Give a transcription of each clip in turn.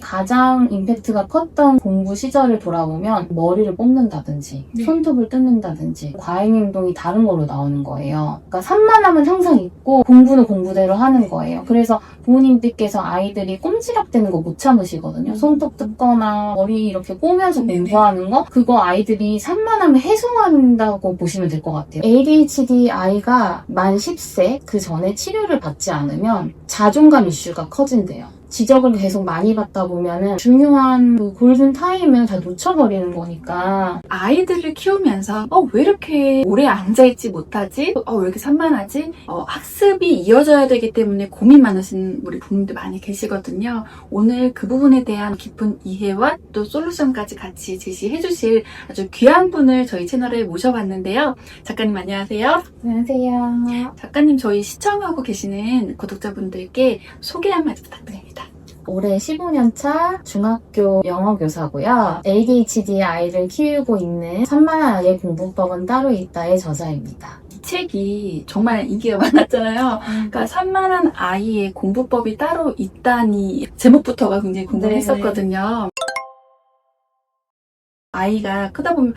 가장 임팩트가 컸던 공부 시절을 돌아보면 머리를 뽑는다든지 손톱을 뜯는다든지 과잉 행동이 다른 걸로 나오는 거예요. 그러니까 산만함은 항상 있고 공부는 공부대로 하는 거예요. 그래서 부모님들께서 아이들이 꼼지락대는 거 못 참으시거든요. 손톱 뜯거나 머리 이렇게 꼬면서 공부하는 거, 그거 아이들이 산만함을 해소한다고 보시면 될 것 같아요. ADHD 아이가 만 10세 그 전에 치료를 받지 않으면 자존감 이슈가 커진대요. 지적을 계속 많이 받다 보면은 중요한 그 골든 타임을 다 놓쳐버리는 거니까. 아이들을 키우면서 왜 이렇게 오래 앉아있지 못하지? 왜 이렇게 산만하지? 학습이 이어져야 되기 때문에 고민 많으신 우리 부모님들 많이 계시거든요. 오늘 그 부분에 대한 깊은 이해와 또 솔루션까지 같이 제시해 주실 아주 귀한 분을 저희 채널에 모셔봤는데요. 작가님 안녕하세요. 안녕하세요. 작가님, 저희 시청하고 계시는 구독자분들께 소개 한마디 부탁드립니다. 올해 15년차 중학교 영어교사고요. ADHD 아이를 키우고 있는 산만한 아이의 공부법은 따로 있다의 저자입니다. 이 책이 정말 인기가 많았잖아요. 그러니까 산만한 아이의 공부법이 따로 있다니 제목부터가 굉장히 궁금했었거든요. 아이가 크다 보면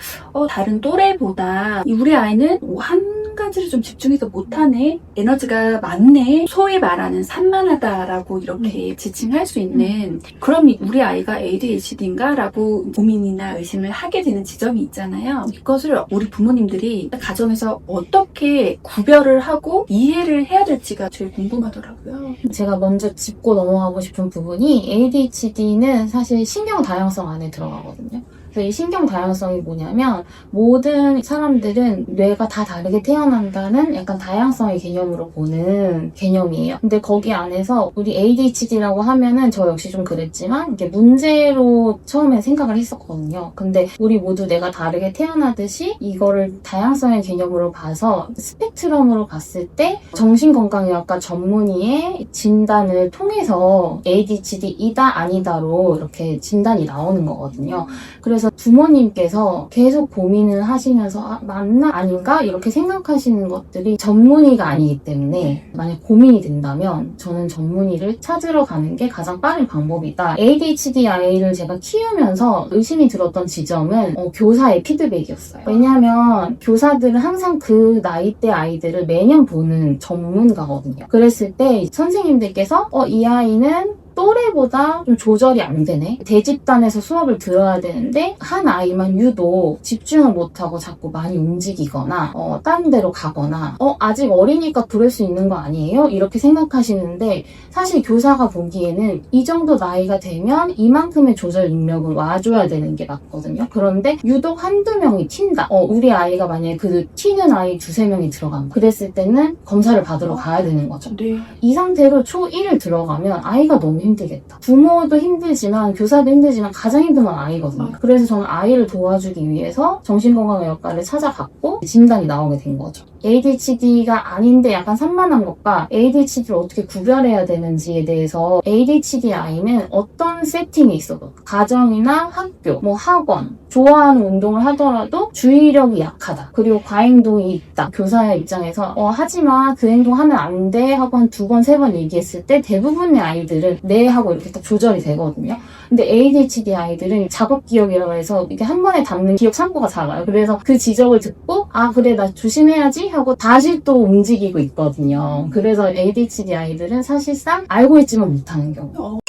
다른 또래보다 우리 아이는 한 가지를 좀 집중해서 못하네, 에너지가 많네, 소위 말하는 산만하다라고 이렇게 지칭할 수 있는, 그럼 우리 아이가 ADHD인가? 라고 고민이나 의심을 하게 되는 지점이 있잖아요. 이것을 우리 부모님들이 가정에서 어떻게 구별을 하고 이해를 해야 될지가 제일 궁금하더라고요. 제가 먼저 짚고 넘어가고 싶은 부분이, ADHD는 사실 신경 다양성 안에 들어가거든요. 그래서 이 신경 다양성이 뭐냐면, 모든 사람들은 뇌가 다 다르게 태어난다는 약간 다양성의 개념으로 보는 개념이에요. 근데 거기 안에서 우리 ADHD라고 하면은 저 역시 좀 그랬지만 이게 문제로 처음에 생각을 했었거든요. 근데 우리 모두 뇌가 다르게 태어나듯이 이거를 다양성의 개념으로 봐서 스펙트럼으로 봤을 때 정신건강의학과 전문의의 진단을 통해서 ADHD이다 아니다로 이렇게 진단이 나오는 거거든요. 그래서 부모님께서 계속 고민을 하시면서 맞나 아닌가 이렇게 생각하시는 것들이 전문의가 아니기 때문에, 만약 고민이 된다면 저는 전문의를 찾으러 가는 게 가장 빠른 방법이다. ADHD 아이를 제가 키우면서 의심이 들었던 지점은 교사의 피드백이었어요. 왜냐하면 교사들은 항상 그 나이대 아이들을 매년 보는 전문가거든요. 그랬을 때 선생님들께서 이 아이는 또래보다 좀 조절이 안 되네. 대집단에서 수업을 들어야 되는데 한 아이만 유독 집중을 못하고 자꾸 많이 움직이거나 다른 데로 가거나 아직 어리니까 그럴 수 있는 거 아니에요? 이렇게 생각하시는데, 사실 교사가 보기에는 이 정도 나이가 되면 이만큼의 조절 능력을 와줘야 되는 게 맞거든요. 그런데 유독 한두 명이 튄다. 우리 아이가 만약에 그 튀는 아이 두세 명이 들어간다. 그랬을 때는 검사를 받으러 가야 되는 거죠. 네. 이 상태로 초1을 들어가면 아이가 너무 힘들겠다. 부모도 힘들지만 교사도 힘들지만 가장 힘든 건 아이거든요. 그래서 저는 아이를 도와주기 위해서 정신건강의학과를 찾아갔고 진단이 나오게 된 거죠. ADHD가 아닌데 약간 산만한 것과 ADHD를 어떻게 구별해야 되는지에 대해서, ADHD 아이는 어떤 세팅이 있어도, 가정이나 학교, 학원, 좋아하는 운동을 하더라도 주의력이 약하다, 그리고 과행동이 있다. 교사의 입장에서 하지마, 그 행동 하면 안 돼 하고 한 2번, 3번 얘기했을 때 대부분의 아이들은 네 하고 이렇게 딱 조절이 되거든요. 근데 ADHD 아이들은 작업기억이라고 해서 이게 한 번에 담는 기억 창고가 작아요. 그래서 그 지적을 듣고 그래 나 조심해야지 하고 다시 또 움직이고 있거든요. 그래서 ADHD 아이들은 사실상 알고 있지만 못하는 경우.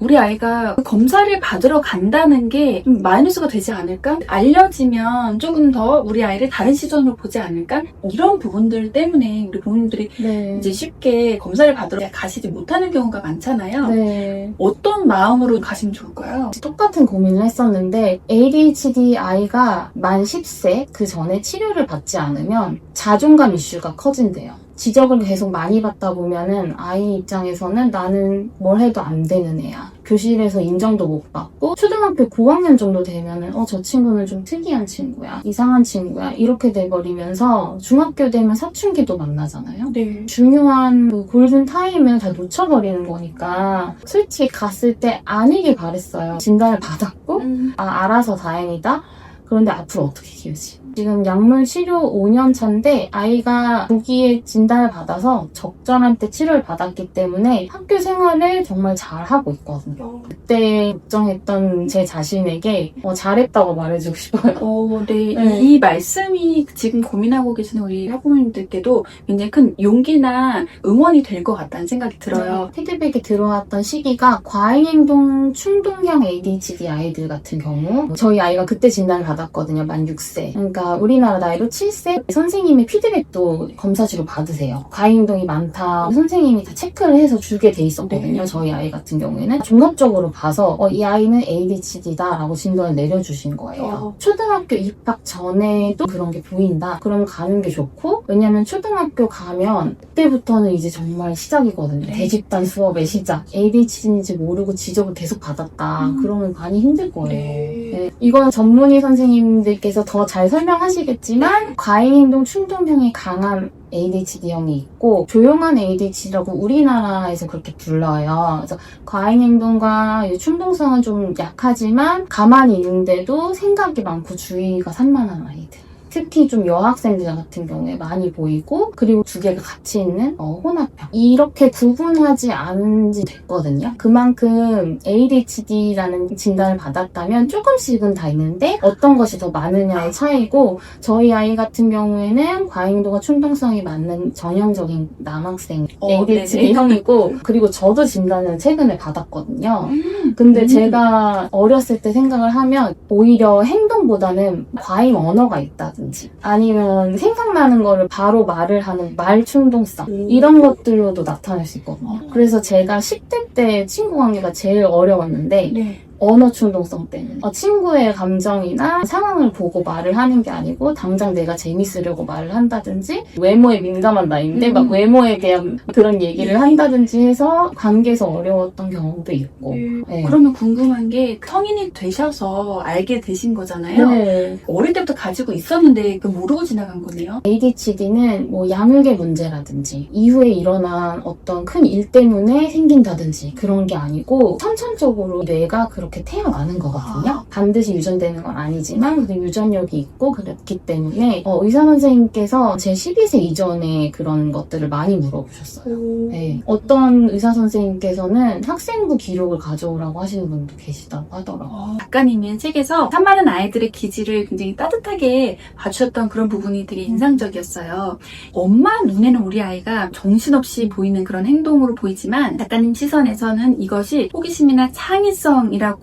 우리 아이가 검사를 받으러 간다는 게 좀 마이너스가 되지 않을까? 알려지면 조금 더 우리 아이를 다른 시선으로 보지 않을까? 이런 부분들 때문에 우리 부모님들이 이제 쉽게 검사를 받으러 가시지 못하는 경우가 많잖아요. 네. 어떤 마음으로 가시면 좋을까요? 똑같은 고민을 했었는데, ADHD 아이가 만 10세 그 전에 치료를 받지 않으면 자존감 이슈가 커진대요. 지적을 계속 많이 받다 보면은 아이 입장에서는 나는 뭘 해도 안 되는 애야. 교실에서 인정도 못 받고, 초등학교 고학년 정도 되면은 저 친구는 좀 특이한 친구야, 이상한 친구야, 이렇게 돼버리면서 중학교 되면 사춘기도 만나잖아요. 네. 중요한 그 골든 타임을 다 놓쳐버리는 거니까 솔직히 갔을 때 아니길 바랬어요. 진단을 받았고 알아서 다행이다. 그런데 앞으로 어떻게 키우지? 지금 약물 치료 5년 차인데 아이가 조기에 진단을 받아서 적절한 때 치료를 받았기 때문에 학교 생활을 정말 잘 하고 있거든요. 그때 걱정했던 제 자신에게 잘했다고 말해주고 싶어요. 네. 네. 이 말씀이 지금 고민하고 계시는 우리 학부모님들께도 굉장히 큰 용기나 응원이 될 것 같다는 생각이 들어요. 피드백이 들어왔던 시기가 과잉행동 충동형 ADHD 아이들 같은 경우 저희 아이가 그때 진단을 받았거든요. 만 6세. 그러니까 우리나라 나이로 7세. 선생님의 피드백도 검사지로 받으세요. 과잉행동이 많다. 선생님이 다 체크를 해서 주게 돼 있었거든요. 네. 저희 아이 같은 경우에는. 종합적으로 봐서 이 아이는 ADHD다라고 진단을 내려주신 거예요. 초등학교 입학 전에도 그런 게 보인다. 그러면 가는 게 좋고 왜냐면 초등학교 가면 그때부터는 이제 정말 시작이거든요. 네. 대집단 수업의 시작. ADHD인지 모르고 지적을 계속 받았다. 그러면 많이 힘들 거예요. 네. 이건 전문의 선생님들께서 더 잘 설명하시겠지만 과잉행동 충동형이 강한 ADHD형이 있고 조용한 ADHD라고 우리나라에서 그렇게 불러요. 그래서 과잉행동과 충동성은 좀 약하지만 가만히 있는데도 생각이 많고 주의가 산만한 아이들. 특히 좀 여학생들 같은 경우에 많이 보이고 그리고 두 개가 같이 있는 혼합형 이렇게 구분하지 않은 지 됐거든요. 그만큼 ADHD라는 진단을 받았다면 조금씩은 다 있는데 어떤 것이 더 많으냐의 차이고 저희 아이 같은 경우에는 과잉도가 충동성이 많은 전형적인 남학생 ADHD형이고 그리고 저도 진단을 최근에 받았거든요. 근데 제가 어렸을 때 생각을 하면 오히려 행동보다는 과잉 언어가 있다. 아니면 생각나는 거를 바로 말을 하는 말 충동성 이런 것들로도 나타날 수 있거든요. 그래서 제가 10대 때 친구 관계가 제일 어려웠는데 네. 언어 충동성 때문에 친구의 감정이나 상황을 보고 말을 하는 게 아니고 당장 내가 재밌으려고 말을 한다든지 외모에 민감한 나이인데 막 외모에 대한 그런 얘기를 한다든지 해서 관계에서 어려웠던 경우도 있고 네. 그러면 궁금한 게 성인이 되셔서 알게 되신 거잖아요. 네. 어릴 때부터 가지고 있었는데 모르고 지나간 거네요. ADHD는 뭐 양육의 문제라든지 이후에 일어난 어떤 큰 일 때문에 생긴다든지 그런 게 아니고 선천적으로 뇌가 그렇게 태어나는 거거든요. 반드시 유전되는 건 아니지만 그래도 유전력이 있고 그렇기 때문에 의사 선생님께서 제 12세 이전에 그런 것들을 많이 물어보셨어요. 네. 어떤 의사 선생님께서는 학생부 기록을 가져오라고 하시는 분도 계시다고 하더라고요. 작가님의 책에서 산많은 아이들의 기질을 굉장히 따뜻하게 봐주셨던 그런 부분이 되게 인상적이었어요. 엄마 눈에는 우리 아이가 정신없이 보이는 그런 행동으로 보이지만 작가님 시선에서는 이것이 호기심이나 창의성이라고도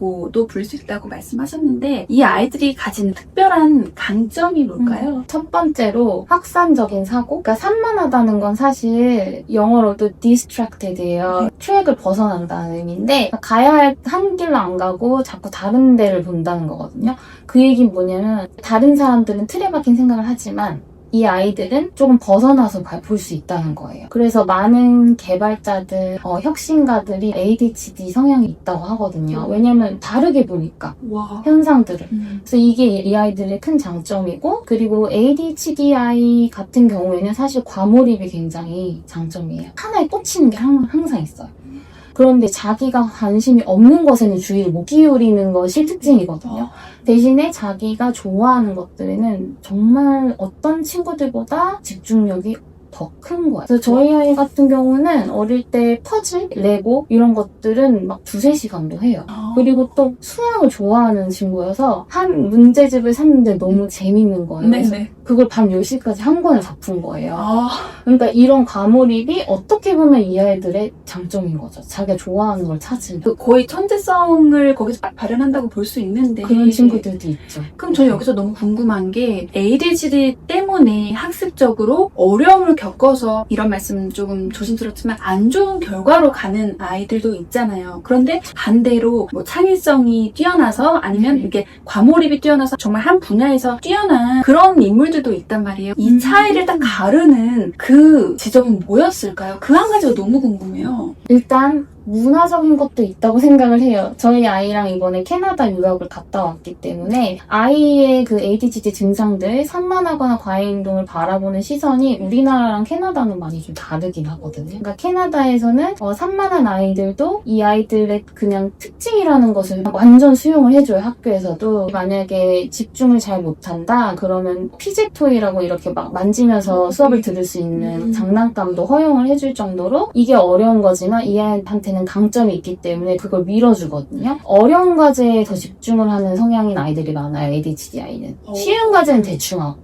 부를 수 있다고 말씀하셨는데 이 아이들이 가진 특별한 강점이 뭘까요? 첫 번째로 확산적인 사고? 그러니까 산만하다는 건 사실 영어로도 distracted예요. 트랙을 벗어난다는 의미인데 가야 할 한 길로 안 가고 자꾸 다른 데를 본다는 거거든요. 그 얘기는 뭐냐면 다른 사람들은 틀에 박힌 생각을 하지만 이 아이들은 조금 벗어나서 볼 수 있다는 거예요. 그래서 많은 개발자들, 혁신가들이 ADHD 성향이 있다고 하거든요. 왜냐면 다르게 보니까 현상들을. 그래서 이게 이 아이들의 큰 장점이고 그리고 ADHD 아이 같은 경우에는 사실 과몰입이 굉장히 장점이에요. 하나에 꽂히는 게 항상 있어요. 그런데 자기가 관심이 없는 것에는 주의를 못 기울이는 것이 특징이거든요. 대신에 자기가 좋아하는 것들에는 정말 어떤 친구들보다 집중력이 더 큰 거예요. 그래서 저희 아이 같은 경우는 어릴 때 퍼즐, 레고 이런 것들은 막 2-3시간도 해요. 그리고 또 수학을 좋아하는 친구여서 한 문제집을 샀는데 너무 재밌는 거예요. 그래서 그걸 밤 10시까지 한 권을 다 푼 거예요. 그러니까 이런 과몰입이 어떻게 보면 이 아이들의 장점인 거죠. 자기가 좋아하는 걸 찾으면. 거의 천재성을 거기서 발현한다고 볼 수 있는데 그런 친구들도 있죠. 그럼 저 여기서 너무 궁금한 게 ADHD 때문에 학습적으로 어려움을 겪어서 이런 말씀은 조금 조심스럽지만 안 좋은 결과로 가는 아이들도 있잖아요. 그런데 반대로 뭐 창의성이 뛰어나서 아니면 이렇게 과몰입이 뛰어나서 정말 한 분야에서 뛰어난 그런 인물들도 있단 말이에요. 이 차이를 딱 가르는 그 지점은 뭐였을까요? 그 한 가지가 너무 궁금해요. 일단 문화적인 것도 있다고 생각을 해요. 저희 아이랑 이번에 캐나다 유학을 갔다 왔기 때문에 아이의 그 ADHD 증상들, 산만하거나 과잉행동을 바라보는 시선이 우리나라랑 캐나다는 많이 좀 다르긴 하거든요. 그러니까 캐나다에서는 산만한 아이들도 이 아이들의 그냥 특징이라는 것을 완전 수용을 해줘요. 학교에서도. 만약에 집중을 잘 못한다 그러면 피제토이라고 이렇게 막 만지면서 수업을 들을 수 있는 장난감도 허용을 해줄 정도로 이게 어려운 거지만 이 아이한테는 강점이 있기 때문에 그걸 밀어주거든요. 어려운 과제에 더 집중을 하는 성향인 아이들이 많아요. ADHD 아이는. 쉬운 과제는 대충 하고.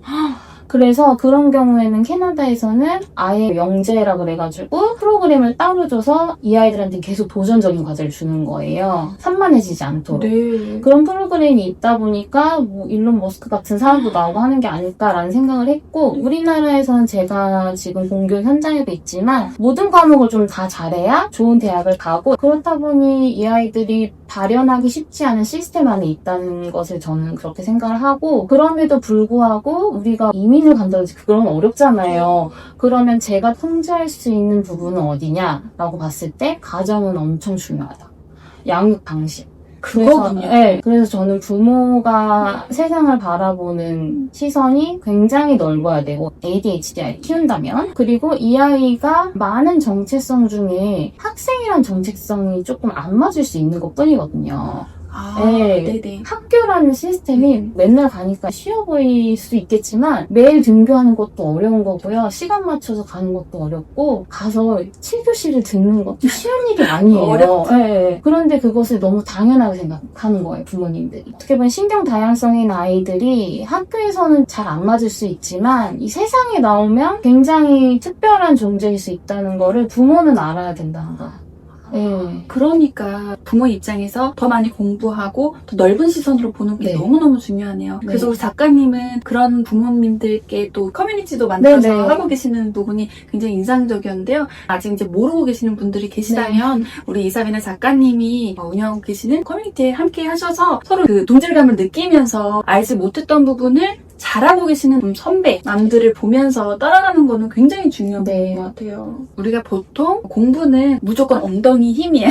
그래서 그런 경우에는 캐나다에서는 아예 영재라 그래가지고 프로그램을 따로 줘서 이 아이들한테 계속 도전적인 과제를 주는 거예요. 산만해지지 않도록. 네. 그런 프로그램이 있다 보니까 뭐 일론 머스크 같은 사람도 나오고 하는 게 아닐까라는 생각을 했고, 우리나라에서는 제가 지금 공교 현장에도 있지만 모든 과목을 좀 다 잘해야 좋은 대학을 가고, 그렇다 보니 이 아이들이 발현하기 쉽지 않은 시스템 안에 있다는 것을 저는 그렇게 생각을 하고, 그럼에도 불구하고 우리가 이민을 간다든지 그건 어렵잖아요. 그러면 제가 통제할 수 있는 부분은 어디냐라고 봤을 때 가정은 엄청 중요하다. 양육 방식. 그거군요. 네, 그래서 저는 부모가 세상을 바라보는 시선이 굉장히 넓어야 되고, ADHD 아이 키운다면, 그리고 이 아이가 많은 정체성 중에 학생이란 정체성이 조금 안 맞을 수 있는 것 뿐이거든요. 네. 네네. 학교라는 시스템이 맨날 가니까 쉬워 보일 수 있겠지만 매일 등교하는 것도 어려운 거고요. 시간 맞춰서 가는 것도 어렵고, 가서 7교시를 듣는 것도 쉬운 일이 아니에요. 어렵죠. 네. 그런데 그것을 너무 당연하게 생각하는 거예요, 부모님들이. 어떻게 보면 신경 다양성인 아이들이 학교에서는 잘 안 맞을 수 있지만 이 세상에 나오면 굉장히 특별한 존재일 수 있다는 거를 부모는 알아야 된다는 거예요. 네. 그러니까 부모 입장에서 더 많이 공부하고 더 넓은 시선으로 보는 게 네. 너무너무 중요하네요. 네. 그래서 우리 작가님은 그런 부모님들께 또 커뮤니티도 만들어서 네, 네. 하고 계시는 부분이 굉장히 인상적이었는데요. 아직 이제 모르고 계시는 분들이 계시다면 우리 이사비나 작가님이 운영하고 계시는 커뮤니티에 함께 하셔서 서로 그 동질감을 느끼면서 알지 못했던 부분을 잘하고 계시는 선배, 남들을 보면서 따라가는 거는 굉장히 중요한 네. 것 같아요. 우리가 보통 공부는 무조건 엉덩이 힘이야.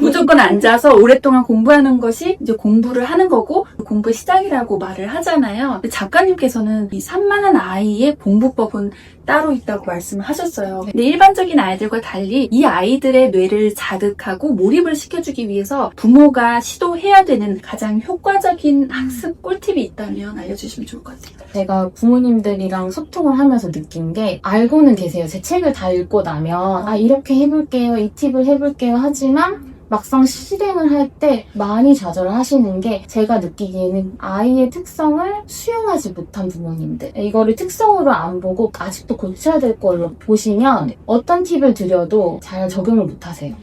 무조건 앉아서 오랫동안 공부하는 것이 이제 공부를 하는 거고 공부의 시작이라고 말을 하잖아요. 근데 작가님께서는 이 산만한 아이의 공부법은 따로 있다고 말씀을 하셨어요. 근데 일반적인 아이들과 달리 이 아이들의 뇌를 자극하고 몰입을 시켜주기 위해서 부모가 시도해야 되는 가장 효과적인 학습 꿀팁이 있다면 알려주시면 좋을 것 같아요. 제가 부모님들이랑 소통을 하면서 느낀 게, 알고는 계세요. 제 책을 다 읽고 나면 이렇게 해볼게요, 이 팁을 해볼게요 하지만 막상 실행을 할 때 많이 좌절을 하시는 게, 제가 느끼기에는 아이의 특성을 수용하지 못한 부모님들, 이거를 특성으로 안 보고 아직도 고쳐야 될 걸로 보시면 어떤 팁을 드려도 잘 적용을 못 하세요.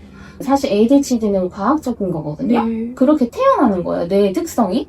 사실 ADHD는 과학적인 거거든요. 그렇게 태어나는 거예요, 뇌의 특성이.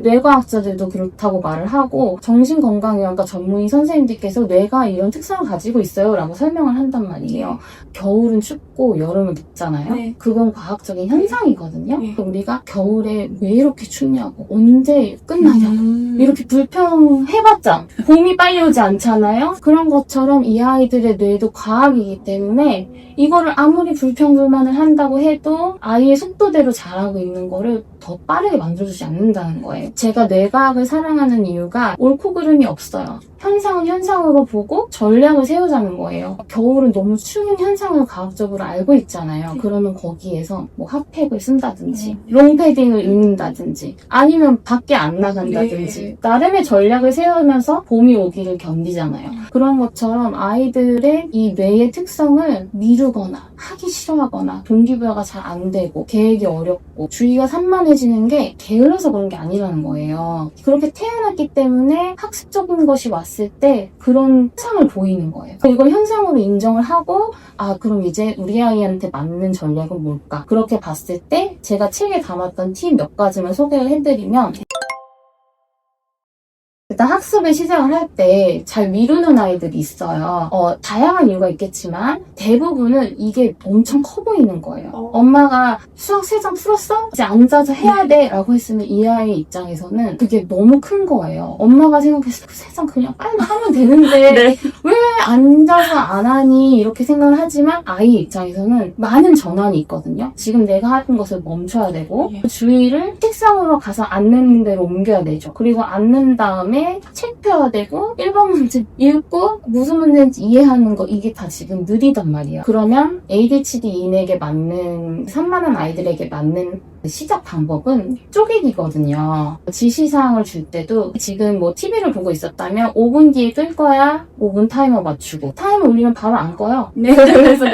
뇌과학자들도 그렇다고 말을 하고, 정신건강의학과 전문의 선생님들께서 뇌가 이런 특성을 가지고 있어요 라고 설명을 한단 말이에요. 겨울은 춥고 여름은 덥잖아요. 네. 그건 과학적인 현상이거든요. 네. 우리가 겨울에 왜 이렇게 춥냐고, 언제 끝나냐고, 이렇게 불평해봤자 봄이 빨리 오지 않잖아요. 그런 것처럼 이 아이들의 뇌도 과학이기 때문에 이거를 아무리 불평불만을 한다고 해도 아이의 속도대로 자라고 있는 거를 더 빠르게 만들어주지 않는다는 거예요. 제가 뇌과학을 사랑하는 이유가 옳고 그름이 없어요. 현상은 현상으로 보고 전략을 세우자는 거예요. 겨울은 너무 추운 현상을 과학적으로 알고 있잖아요. 그러면 거기에서 뭐 핫팩을 쓴다든지 롱패딩을 입는다든지 아니면 밖에 안 나간다든지 나름의 전략을 세우면서 봄이 오기를 견디잖아요. 그런 것처럼 아이들의 이 뇌의 특성을 미루거나 하기 싫어하거나 동기부여가 잘 안 되고 계획이 어렵고 주의가 산만해지는 게 게을러서 그런 게 아니라는 거예요. 그렇게 태어났기 때문에 학습적인 것이 왔을 때 그런 현상을 보이는 거예요. 이걸 현상으로 인정을 하고, 그럼 이제 우리 아이한테 맞는 전략은 뭘까? 그렇게 봤을 때 제가 책에 담았던 팁 몇 가지만 소개를 해드리면, 일단 학습을 시작을 할 때 잘 미루는 아이들이 있어요. 다양한 이유가 있겠지만 대부분은 이게 엄청 커 보이는 거예요. 엄마가 수학 3장 풀었어? 이제 앉아서 해야 돼 라고 했으면 이 아이 입장에서는 그게 너무 큰 거예요. 엄마가 생각했을 때 그 3장 그냥 빨리 하면 되는데 네. 왜 앉아서 안 하니 이렇게 생각을 하지만 아이 입장에서는 많은 전환이 있거든요. 지금 내가 하는 것을 멈춰야 되고 예. 그 주의를 책상으로 가서 앉는 데로 옮겨야 되죠. 그리고 앉는 다음에 책 펴야 되고 1번 문제 읽고 무슨 문제인지 이해하는 거 이게 다 지금 느리단 말이에요. 그러면 ADHD인에게 맞는 산만한 아이들에게 맞는 시작 방법은 쪼개기거든요. 지시사항을 줄 때도 지금 뭐 TV를 보고 있었다면 5분 뒤에 끌 거야. 5분 타이머 맞추고 타이머 울리면 바로 안 꺼요. 네. 그래서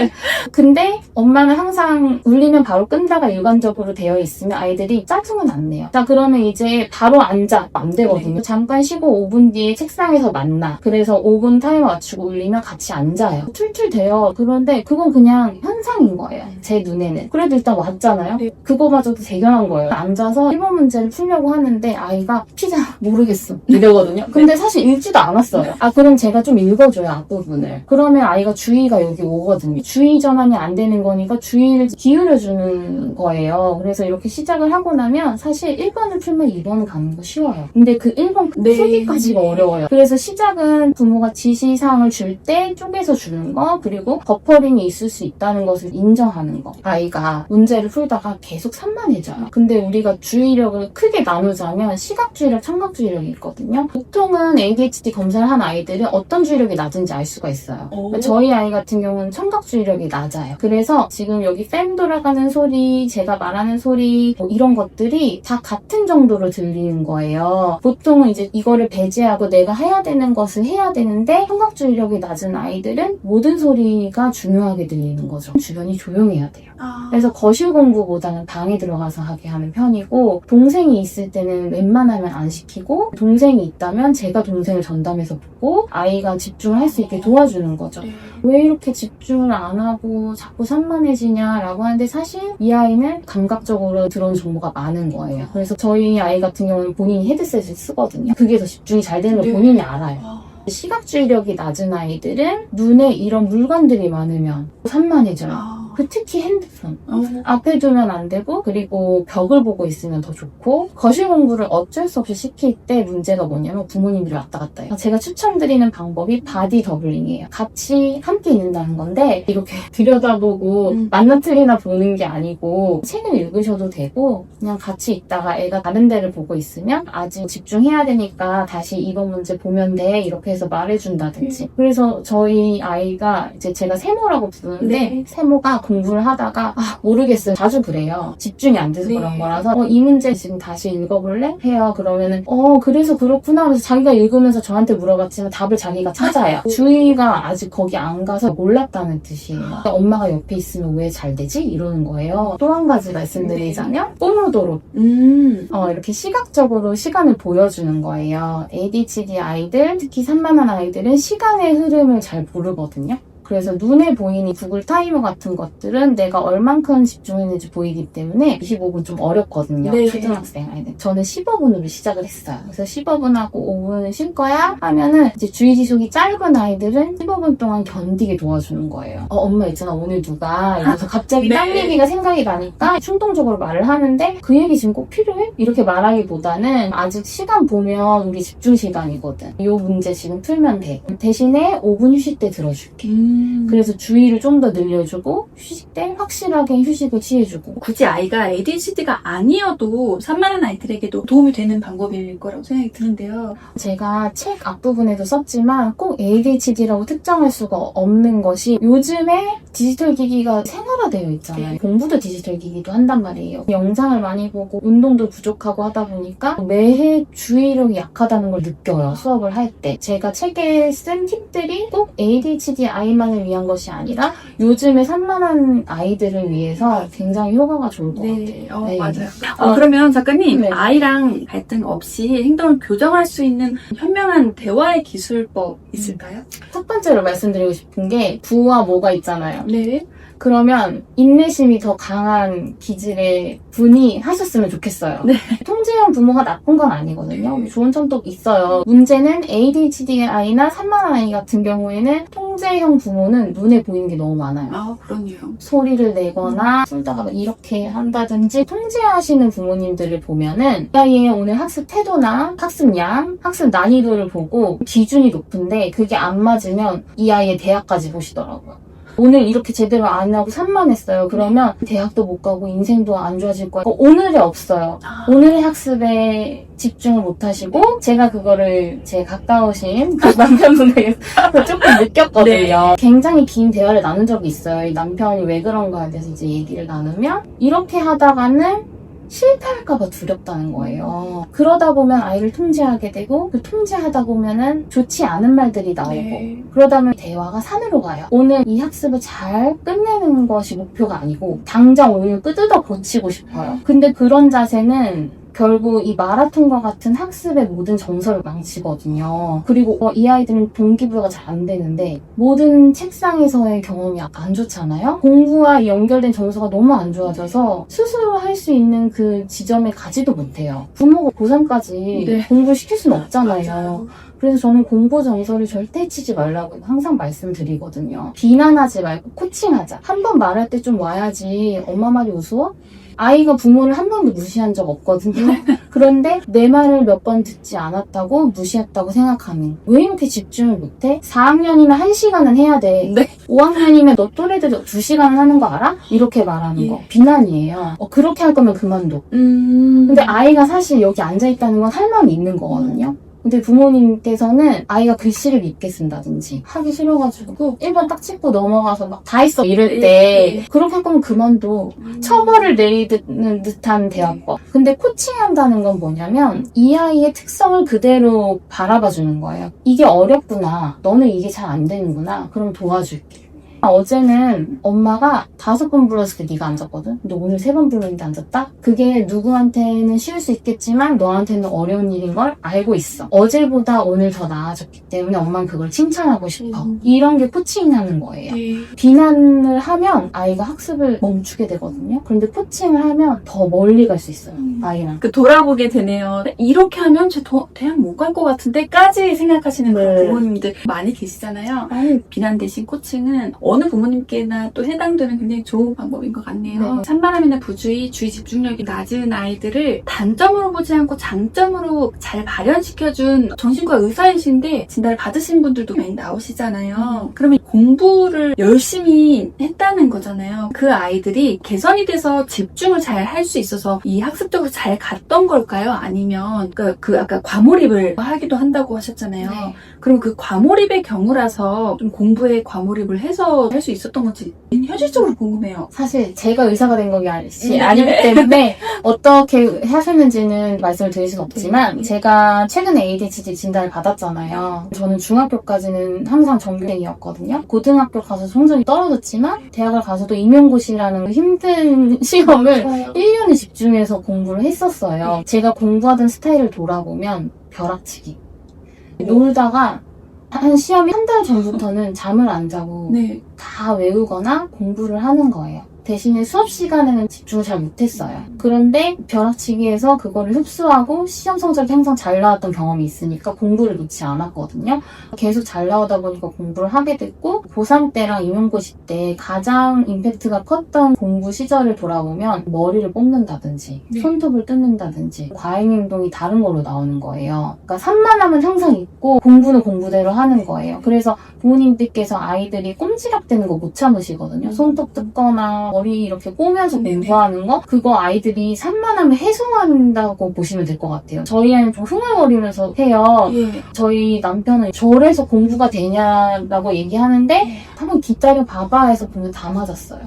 근데 엄마는 항상 울리면 바로 끈다가 일관적으로 되어 있으면 아이들이 짜증은 안 내요. 자 그러면 이제 바로 앉아. 안 되거든요. 네. 잠깐 쉬고 5분 뒤에 책상에서 만나. 그래서 5분 타이머 맞추고 울리면 같이 앉아요. 툴툴대요. 그런데 그건 그냥 현상인 거예요. 제 눈에는. 그래도 일단 왔잖아요. 네. 그거마저도 대견한 거예요. 앉아서 1번 문제를 풀려고 하는데 아이가 피자 모르겠어 이러거든요. 근데 사실 읽지도 않았어요. 그럼 제가 좀 읽어줘요 앞부분을. 그러면 아이가 주의가 여기 오거든요. 주의 전환이 안 되는 거니까 주의를 기울여주는 거예요. 그래서 이렇게 시작을 하고 나면 사실 1번을 풀면 2번은 가는 거 쉬워요. 근데 그 1번 네. 풀기까지가 어려워요. 그래서 시작은 부모가 지시사항을 줄 때 쪼개서 주는 거 그리고 버퍼링이 있을 수 있다는 것을 인정하는 거. 아이가 문제를 풀다가 계속 산만해져요. 근데 우리가 주의력을 크게 나누자면 시각주의력, 청각주의력이 있거든요. 보통은 ADHD 검사를 한 아이들은 어떤 주의력이 낮은지 알 수가 있어요. 저희 아이 같은 경우는 청각주의력이 낮아요. 그래서 지금 여기 팬 돌아가는 소리, 제가 말하는 소리 뭐 이런 것들이 다 같은 정도로 들리는 거예요. 보통은 이제 이거를 배제하고 내가 해야 되는 것을 해야 되는데 청각주의력이 낮은 아이들은 모든 소리가 중요하게 들리는 거죠. 주변이 조용해야 돼요. 그래서 거실 공부보다는 방에 들어가서 하게 하는 편이고 동생이 있을 때는 웬만하면 안 시키고 동생이 있다면 제가 동생을 전담해서 보고 아이가 집중을 할 수 있게 도와주는 거죠. 왜 이렇게 집중을 안 하고 자꾸 산만해지냐라고 하는데 사실 이 아이는 감각적으로 들어온 정보가 많은 거예요. 그래서 저희 아이 같은 경우는 본인이 헤드셋을 쓰거든요. 그게 더 집중이 잘 되는 걸 본인이 알아요. 시각주의력이 낮은 아이들은 눈에 이런 물건들이 많으면 산만해져요. 특히 핸드폰. 앞에 두면 안 되고 그리고 벽을 보고 있으면 더 좋고 거실 공부를 어쩔 수 없이 시킬 때 문제가 뭐냐면 부모님들이 왔다 갔다 해요. 제가 추천드리는 방법이 바디 더블링이에요. 같이 함께 있는다는 건데 이렇게 들여다보고 맞나 틀리나 보는 게 아니고 책을 읽으셔도 되고 그냥 같이 있다가 애가 다른 데를 보고 있으면 아직 집중해야 되니까 다시 이번 문제 보면 돼 이렇게 해서 말해준다든지. 그래서 저희 아이가 이제 제가 세모라고 부르는데 세모가 공부를 하다가 모르겠어요. 자주 그래요. 집중이 안 돼서 그런 거라서 이 문제 지금 다시 읽어볼래? 해요. 그러면은 그래서 그렇구나 하면서 자기가 읽으면서 저한테 물어봤지만 답을 자기가 찾아요. 주의가 아직 거기 안 가서 몰랐다는 뜻이에요. 그러니까 엄마가 옆에 있으면 왜 잘 되지? 이러는 거예요. 또 한 가지 말씀드리자면 포모도로 이렇게 시각적으로 시간을 보여주는 거예요. ADHD 아이들, 특히 산만한 아이들은 시간의 흐름을 잘 모르거든요. 그래서 눈에 보이는 구글 타이머 같은 것들은 내가 얼만큼 집중했는지 보이기 때문에 25분 좀 어렵거든요. 네. 초등학생 아이들. 저는 15분으로 시작을 했어요. 그래서 15분하고 5분을 쉴 거야 하면은 이제 주의지속이 짧은 아이들은 15분 동안 견디게 도와주는 거예요. 엄마 있잖아 오늘 누가 이러면서 갑자기 네. 딴 얘기가 생각이 나니까 충동적으로 말을 하는데 그 얘기 지금 꼭 필요해? 이렇게 말하기보다는 아직 시간 보면 우리 집중 시간이거든. 이 문제 지금 풀면 돼. 대신에 5분 휴식 때 들어줄게. 그래서 주의를 좀 더 늘려주고 휴식 때 확실하게 휴식을 취해주고. 굳이 아이가 ADHD가 아니어도 산만한 아이들에게도 도움이 되는 방법일 거라고 생각이 드는데요. 제가 책 앞부분에도 썼지만 꼭 ADHD라고 특정할 수가 없는 것이 요즘에 디지털 기기가 생활화되어 있잖아요. 공부도 디지털 기기도 한단 말이에요. 영상을 많이 보고 운동도 부족하고 하다 보니까 매해 주의력이 약하다는 걸 느껴요. 수업을 할 때. 제가 책에 쓴 팁들이 꼭 ADHD 아이만을 위한 것이 아니라 요즘에 산만한 아이들을 위해서 굉장히 효과가 좋을 것 같아요. 네. 맞아요. 그러면 작가님, 네. 아이랑 갈등 없이 행동을 교정할 수 있는 현명한 대화의 기술법 있을까요? 첫 번째로 말씀드리고 싶은 게 부와 모가 있잖아요. 네. 그러면 인내심이 더 강한 기질의 분이 하셨으면 좋겠어요. 네. 통제형 부모가 나쁜 건 아니거든요. 좋은 점도 있어요. 문제는 ADHD 아이나 산만한 아이 같은 경우에는 통제형 부모는 눈에 보이는 게 너무 많아요. 아, 그러네요. 소리를 내거나 술다가 막 이렇게 한다든지 통제하시는 부모님들을 보면은 이 아이의 오늘 학습 태도나 학습량, 학습 난이도를 보고 기준이 높은데 그게 안 맞으면 이 아이의 대학까지 보시더라고요. 오늘 이렇게 제대로 안 하고 산만했어요. 그러면 대학도 못 가고 인생도 안 좋아질 거예요. 오늘에 없어요. 오늘의 학습에 집중을 못 하시고 제가 그거를 제 가까우신 그 남편분에게서 조금 느꼈거든요. 네. 굉장히 긴 대화를 나눈 적이 있어요. 이 남편이 왜 그런가에 대해서 이제 얘기를 나누면 이렇게 하다가는 실패할까봐 두렵다는 거예요. 그러다 보면 아이를 통제하게 되고 그 통제하다 보면은 좋지 않은 말들이 나오고 네. 그러다 보면 대화가 산으로 가요. 오늘 이 학습을 잘 끝내는 것이 목표가 아니고 당장 오늘 뜯어 고치고 싶어요. 근데 그런 자세는 결국 이 마라톤과 같은 학습의 모든 정서를 망치거든요. 그리고 이 아이들은 동기부여가 잘 안 되는데 모든 책상에서의 경험이 안 좋잖아요. 공부와 연결된 정서가 너무 안 좋아져서 스스로 할 수 있는 그 지점에 가지도 못해요. 부모가 고3까지 네. 공부를 시킬 수는 없잖아요. 맞아요. 그래서 저는 공부 정서를 절대 치지 말라고 항상 말씀드리거든요. 비난하지 말고 코칭하자. 한 번 말할 때 좀 와야지 엄마 말이 우스워? 아이가 부모를 한 번도 무시한 적 없거든요. 그런데 내 말을 몇 번 듣지 않았다고 무시했다고 생각하는. 왜 이렇게 집중을 못해? 4학년이면 1시간은 해야 돼. 네. 5학년이면 너 또래들이 2시간 하는 거 알아? 이렇게 말하는 거. 비난이에요. 그렇게 할 거면 그만둬. 근데 아이가 사실 여기 앉아있다는 건 할 마음이 있는 거거든요. 근데 부모님께서는 아이가 글씨를 밉게 쓴다든지 하기 싫어가지고 1번 딱 찍고 넘어가서 막 다 했어 이럴 때 그렇게 할 거면 그만둬. 처벌을 내리는 듯한 대화법. 근데 코칭한다는 건 뭐냐면 이 아이의 특성을 그대로 바라봐주는 거예요. 이게 어렵구나. 너는 이게 잘 안 되는구나. 그럼 도와줄게. 어제는 엄마가 5번 불렀을 때 네가 앉았거든? 근데 오늘 3번 불렀는데 앉았다? 그게 누구한테는 쉬울 수 있겠지만 너한테는 어려운 일인 걸 알고 있어. 어제보다 오늘 더 나아졌기 때문에 엄마는 그걸 칭찬하고 싶어. 이런 게 코칭하는 거예요. 비난을 하면 아이가 학습을 멈추게 되거든요. 그런데 코칭을 하면 더 멀리 갈 수 있어요. 아이랑. 돌아보게 되네요. 이렇게 하면 제 대학 못 갈 것 같은데까지 생각하시는 네. 부모님들 많이 계시잖아요. 아니, 비난 대신 코칭은 어느 부모님께나 또 해당되는 굉장히 좋은 방법인 것 같네요. 네. 산만함이나 부주의, 주의 집중력이 낮은 아이들을 단점으로 보지 않고 장점으로 잘 발현시켜준 정신과 의사이신데 진단을 받으신 분들도 많이 나오시잖아요. 그러면 공부를 열심히 했다는 거잖아요. 그 아이들이 개선이 돼서 집중을 잘 할 수 있어서 이 학습적으로 잘 갔던 걸까요? 아니면 그 아까 과몰입을 하기도 한다고 하셨잖아요. 네. 그럼 그 과몰입의 경우라서 좀 공부에 과몰입을 해서 할 수 있었던 건지 현실적으로 궁금해요. 사실 제가 의사가 된 것이 네. 아니기 때문에 어떻게 하셨는지는 말씀을 드릴 수는 없지만 제가 최근에 ADHD 진단을 받았잖아요. 저는 중학교까지는 항상 정규생이었거든요. 고등학교 가서 성적이 떨어졌지만 대학을 가서도 임용고시라는 힘든 시험을 1년을 집중해서 공부를 했었어요. 제가 공부하던 스타일을 돌아보면 벼락치기. 놀다가 한 시험이 한 달 전부터는 잠을 안 자고 네. 다 외우거나 공부를 하는 거예요. 대신에 수업 시간에는 집중을 잘 못했어요. 그런데 벼락치기에서 그거를 흡수하고 시험 성적이 항상 잘 나왔던 경험이 있으니까 공부를 놓지 않았거든요. 계속 잘 나오다 보니까 공부를 하게 됐고 고3 때랑 임용고시 때 가장 임팩트가 컸던 공부 시절을 돌아보면 머리를 뽑는다든지 네. 손톱을 뜯는다든지 과잉 행동이 다른 걸로 나오는 거예요. 그러니까 산만함은 항상 있고 공부는 공부대로 하는 거예요. 그래서 부모님들께서 아이들이 꼼지락대는 거 못 참으시거든요. 손톱 뜯거나 머리 이렇게 꼬면서 공부하는 거 그거 아이들이 산만함을 해소한다고 보시면 될 것 같아요. 저희 아이는 좀 흥얼거리면서 해요. 예. 저희 남편은 저래서 공부가 되냐라고 얘기하는데 한번 기다려 봐봐 해서 보면 다 맞았어요.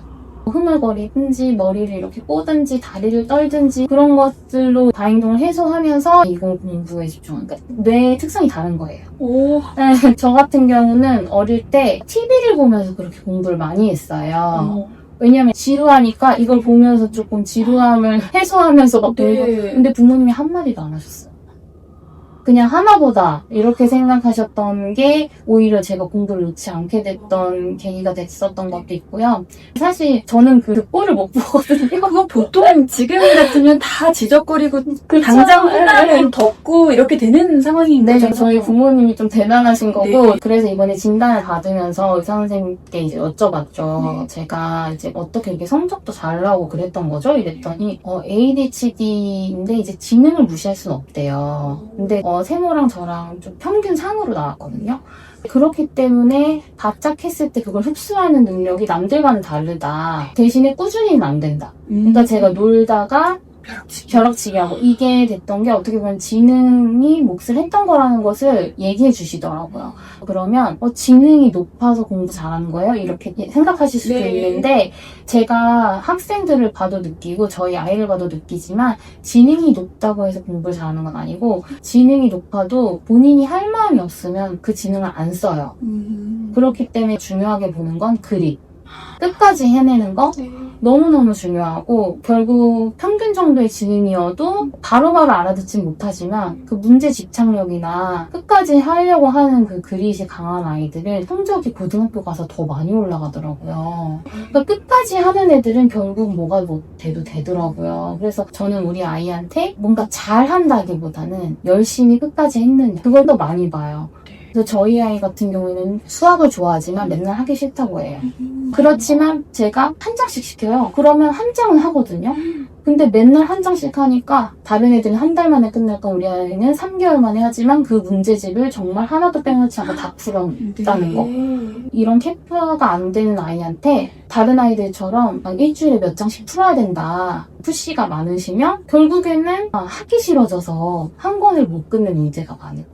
흥얼거리든지 머리를 이렇게 꼬든지 다리를 떨든지 그런 것들로 과행동을 해소하면서 이거 공부에 집중하는 그러니까 뇌의 특성이 다른 거예요. 오. 네, 저 같은 경우는 어릴 때 TV를 보면서 그렇게 공부를 많이 했어요. 왜냐면 지루하니까 이걸 보면서 조금 지루함을 해소하면서 막 네. 공부. 근데 부모님이 한마디도 안 하셨어요. 그냥 하나보다 이렇게 생각하셨던 게 오히려 제가 공부를 놓지 않게 됐던 계기가 됐었던 것도 있고요. 사실 저는 그 꼴을 못 보거든요. 그거 보통 지금 같으면 다 지적거리고 그쵸? 당장 네. 혼나면 덮고 이렇게 되는 상황인 네, 거죠. 저희 부모님이 좀 대단하신 거고, 네. 그래서 이번에 진단을 받으면서 의사 선생님께 이제 여쭤봤죠. 네. 제가 이제 어떻게 이렇게 성적도 잘 나오고 그랬던 거죠? 이랬더니, ADHD인데 이제 지능을 무시할 수는 없대요. 근데 세모랑 저랑 좀 평균 상으로 나왔거든요. 그렇기 때문에 바짝 했을 때 그걸 흡수하는 능력이 남들과는 다르다. 대신에 꾸준히는 안 된다. 그러니까 제가 놀다가 벼락치기 하고 이게 됐던 게 어떻게 보면 지능이 몫을 했던 거라는 것을 얘기해 주시더라고요. 그러면 지능이 높아서 공부 잘하는 거예요? 이렇게 생각하실 수도 네. 있는데 제가 학생들을 봐도 느끼고 저희 아이를 봐도 느끼지만 지능이 높다고 해서 공부를 잘하는 건 아니고 지능이 높아도 본인이 할 마음이 없으면 그 지능을 안 써요. 그렇기 때문에 중요하게 보는 건 그립. 끝까지 해내는 거 네. 너무너무 중요하고 결국 평균 정도의 지능이어도 바로바로 알아듣진 못하지만 그 문제 집착력이나 끝까지 하려고 하는 그 그릿이 강한 아이들은 성적이 고등학교 가서 더 많이 올라가더라고요. 그러니까 끝까지 하는 애들은 결국 뭐가 뭐 돼도 되더라고요. 그래서 저는 우리 아이한테 뭔가 잘한다기보다는 열심히 끝까지 했느냐 그걸 더 많이 봐요. 그래서 저희 아이 같은 경우에는 수학을 좋아하지만 맨날 하기 싫다고 해요. 그렇지만 제가 한 장씩 시켜요. 그러면 한 장은 하거든요. 근데 맨날 한 장씩 하니까 다른 애들은 한 달 만에 끝날 건 우리 아이는 3개월 만에 하지만 그 문제집을 정말 하나도 빼놓지 않고 다 풀었다는 거. 이런 캐파가 안 되는 아이한테 다른 아이들처럼 막 일주일에 몇 장씩 풀어야 된다. 푸시가 많으시면 결국에는 하기 싫어져서 한 권을 못 끝낸 문제가 많을 거예요.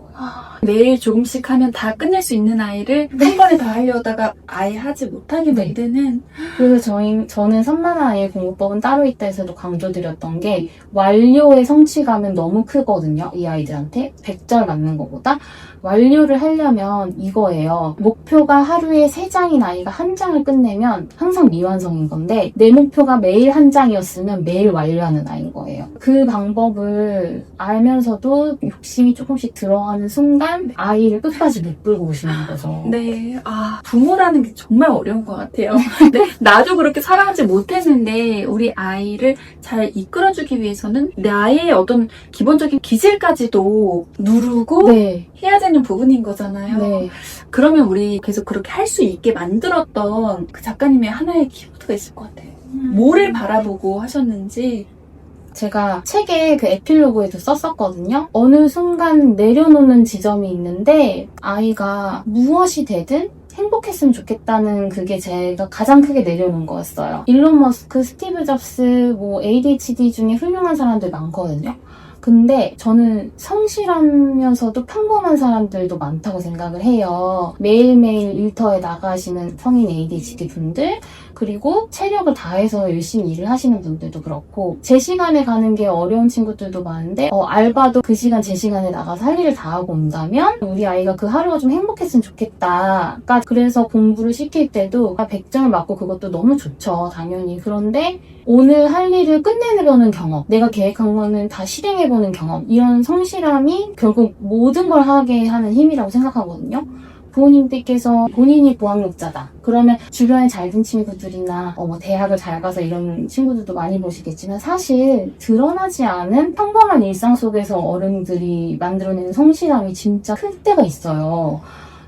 매일 조금씩 하면 다 끝낼 수 있는 아이를 한 번에 다 하려다가 아예 하지 못하게 네. 만드는 그래서 저는 산만한 아이의 공부법은 따로 있다 해서도 강조드렸던 게 완료의 성취감은 너무 크거든요. 이 아이들한테 100점 맞는 것보다 완료를 하려면 이거예요. 목표가 하루에 3장인 아이가 한 장을 끝내면 항상 미완성인 건데 내 목표가 매일 한 장이었으면 매일 완료하는 아이인 거예요. 그 방법을 알면서도 욕심이 조금씩 들어가는 순간 아이를 끝까지 못 끌고 오시는 거죠. 네, 부모라는 게 정말 어려운 것 같아요. 네, 나도 그렇게 사랑하지 못했는데 우리 아이를 잘 이끌어주기 위해서는 나의 어떤 기본적인 기질까지도 누르고 네. 해야 되는 부분인 거잖아요. 네. 그러면 우리 계속 그렇게 할 수 있게 만들었던 그 작가님의 하나의 키워드가 있을 것 같아요. 뭐를 바라보고 하셨는지. 제가 책에 그 에필로그에도 썼었거든요. 어느 순간 내려놓는 지점이 있는데 아이가 무엇이 되든 행복했으면 좋겠다는 그게 제가 가장 크게 내려놓은 거였어요. 일론 머스크, 스티브 잡스, ADHD 중에 훌륭한 사람들 많거든요. 근데 저는 성실하면서도 평범한 사람들도 많다고 생각을 해요. 매일매일 일터에 나가시는 성인 ADHD 분들, 그리고 체력을 다해서 열심히 일을 하시는 분들도 그렇고 제 시간에 가는 게 어려운 친구들도 많은데 알바도 그 시간 제 시간에 나가서 할 일을 다 하고 온다면 우리 아이가 그 하루가 좀 행복했으면 좋겠다. 그래서 공부를 시킬 때도 100점을 맞고 그것도 너무 좋죠. 당연히. 그런데 오늘 할 일을 끝내려는 경험, 내가 계획한 거는 다 실행해보는 경험, 이런 성실함이 결국 모든 걸 하게 하는 힘이라고 생각하거든요. 부모님들께서 본인이 고학력자다. 그러면 주변에 잘된 친구들이나 대학을 잘 가서 이런 친구들도 많이 보시겠지만 사실 드러나지 않은 평범한 일상 속에서 어른들이 만들어내는 성실함이 진짜 클 때가 있어요.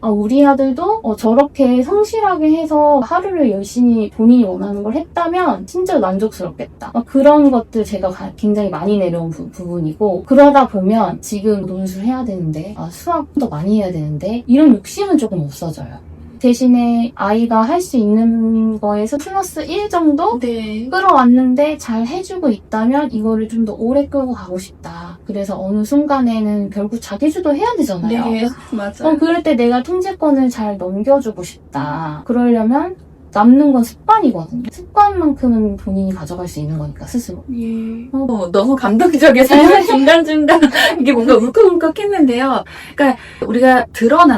우리 아들도 저렇게 성실하게 해서 하루를 열심히 본인이 원하는 걸 했다면 진짜 만족스럽겠다. 그런 것들 제가 굉장히 많이 내려온 부분이고 그러다 보면 지금 논술 해야 되는데 수학도 많이 해야 되는데 이런 욕심은 조금 없어져요. 대신에 아이가 할 수 있는 거에서 플러스 1 정도 네. 끌어왔는데 잘 해주고 있다면 이거를 좀 더 오래 끌고 가고 싶다. 그래서 어느 순간에는 결국 자기주도 해야 되잖아요. 네, 맞아요. 그럴 때 내가 통제권을 잘 넘겨주고 싶다. 그러려면 남는 건 습관이거든요. 습관만큼은 본인이 가져갈 수 있는 거니까, 스스로. 예. 너무 감동적이어서 중간중간 이게 뭔가 울컥울컥 했는데요. 그러니까 우리가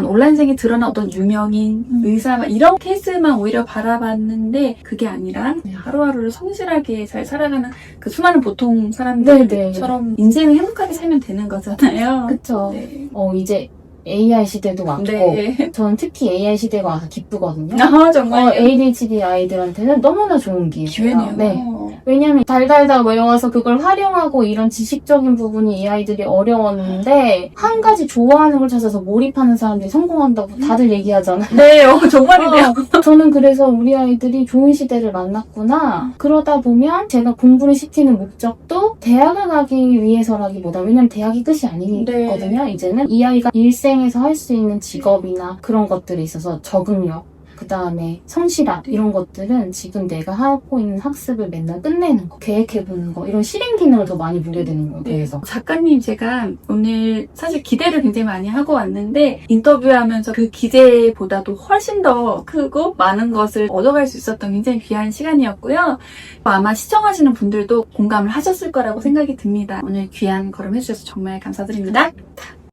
온라인생이 드러난 어떤 유명인, 의사, 이런 케이스만 오히려 바라봤는데 그게 아니라 네. 하루하루를 성실하게 잘 살아가는 그 수많은 보통 사람들처럼 인생을 행복하게 살면 되는 거잖아요. 그쵸. 네. 이제 AI 시대도 왔고, 네. 저는 특히 AI 시대가 와서 기쁘거든요. 아, 정말. ADHD 아이들한테는 너무나 좋은 기회예요. 기회네요. 네. 왜냐면 달달달 외워서 그걸 활용하고 이런 지식적인 부분이 이 아이들이 어려웠는데 한 가지 좋아하는 걸 찾아서 몰입하는 사람들이 성공한다고 다들 얘기하잖아요. 네, 정말이네요. 저는 그래서 우리 아이들이 좋은 시대를 만났구나. 그러다 보면 제가 공부를 시키는 목적도 대학을 가기 위해서라기보다, 왜냐면 대학이 끝이 아니거든요. 이제는 이 아이가 일생에서 할 수 있는 직업이나 그런 것들이 있어서 적응력, 그 다음에 성실함, 이런 것들은 지금 내가 하고 있는 학습을 맨날 끝내는 거, 계획해보는 거, 이런 실행 기능을 더 많이 보게 되는 거예요. 그래서 작가님, 제가 오늘 사실 기대를 굉장히 많이 하고 왔는데 인터뷰하면서 그 기대보다도 훨씬 더 크고 많은 것을 얻어갈 수 있었던 굉장히 귀한 시간이었고요. 아마 시청하시는 분들도 공감을 하셨을 거라고 생각이 듭니다. 오늘 귀한 걸음 해주셔서 정말 감사드립니다.